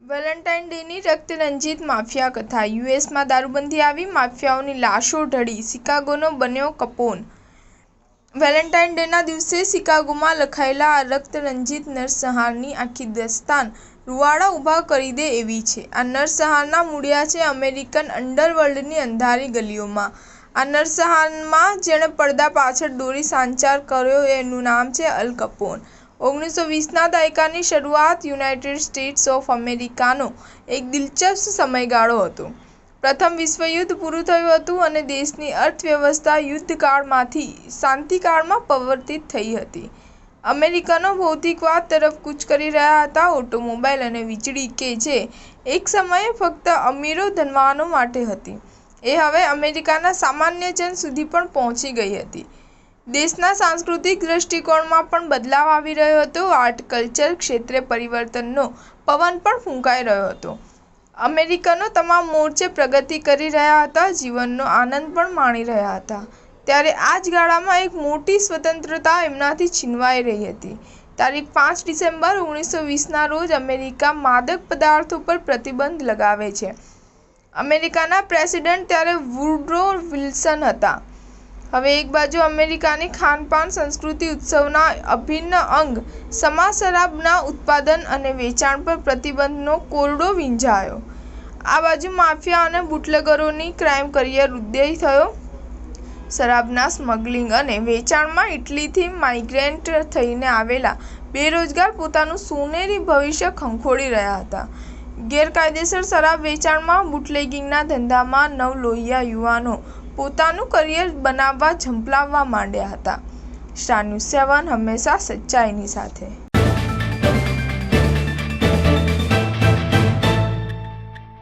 Valentine ડેની રક્તરંજિત mafia કથા. યુએસમાં દારૂબંધી આવી, માફિયાઓની લાશો ઢળી, શિકાગોનો બન્યો કપોન. વેલેન્ટાઇન ડેના દિવસે શિકાગોમાં લખાયેલા આ રક્તરંજિત નરસંહારની આખી દાસ્તાન રૂવાડા ઊભા કરી દે એવી છે. આ નરસંહારના મૂળિયા છે અમેરિકન અંડરવર્લ્ડની અંધારી ગલીઓમાં. આ નરસંહારમાં જેણે પડદા પાછળ દોરી સંચાર કર્યો એનું નામ છે અલ કપોન. 1920ના દાયકાની શરૂઆત યુનાઇટેડ સ્ટેટ્સ ઓફ અમેરિકાનો એક દિલચસ્પ સમયગાળો હતો. પ્રથમ વિશ્વયુદ્ધ પૂરું થયું હતું અને દેશની અર્થવ્યવસ્થા યુદ્ધકાળમાંથી શાંતિકાળમાં પરિવર્તિત થઈ હતી. અમેરિકનો ભૌતિકવાદ તરફ કૂચ કરી રહ્યા હતા. ઓટોમોબાઈલ અને વીજળી કે જે એક સમયે ફક્ત અમીરો ધનવાનો માટે હતી, એ હવે અમેરિકાના સામાન્ય જન સુધી પણ પહોંચી ગઈ હતી. દેશના સાંસ્કૃતિક દ્રષ્ટિકોણમાં પણ બદલાવ આવી રહ્યો હતો. આર્ટ કલ્ચર ક્ષેત્રે પરિવર્તનનો પવન પણ ફૂંકાઈ રહ્યો હતો. અમેરિકનો તમામ મોરચે પ્રગતિ કરી રહ્યા હતા, જીવનનો આનંદ પણ માણી રહ્યા હતા. ત્યારે આ જ ગાળામાં એક મોટી સ્વતંત્રતા એમનાથી છીનવાઈ રહી હતી. તારીખ 5 ડિસેમ્બર 1920ના રોજ અમેરિકા માદક પદાર્થો પર પ્રતિબંધ લગાવે છે. અમેરિકાના પ્રેસિડેન્ટ ત્યારે વુડરો વિલ્સન હતા. હવે એક બાજુ અમેરિકાની ખાનપાન સંસ્કૃતિ ઉત્સવના અભિન્ન અંગ સમા શરાબના ઉત્પાદન અને વેચાણ પર પ્રતિબંધનો કોરડો વીંઝાયો. આ બાજુ માફિયા અને બુટલેગરોની ક્રાઇમ કરિયર ઉદય થયો. શરાબના સ્મગલિંગ અને વેચાણમાં ઇટલીથી માઇગ્રેન્ટ થઈને આવેલા બેરોજગાર પોતાનું સોનેરી ભવિષ્ય ખંખોળી રહ્યા હતા. ગેરકાયદેસર શરાબ વેચાણમાં, બુટલેગિંગના ધંધામાં નવલોહિયા યુવાનો પોતાનું કરિયર બનાવવા ઝંપલાવવા માંડ્યા હતા. સ્ટાર ન્યૂઝ 7 હંમેશા સચ્ચાઈની સાથે.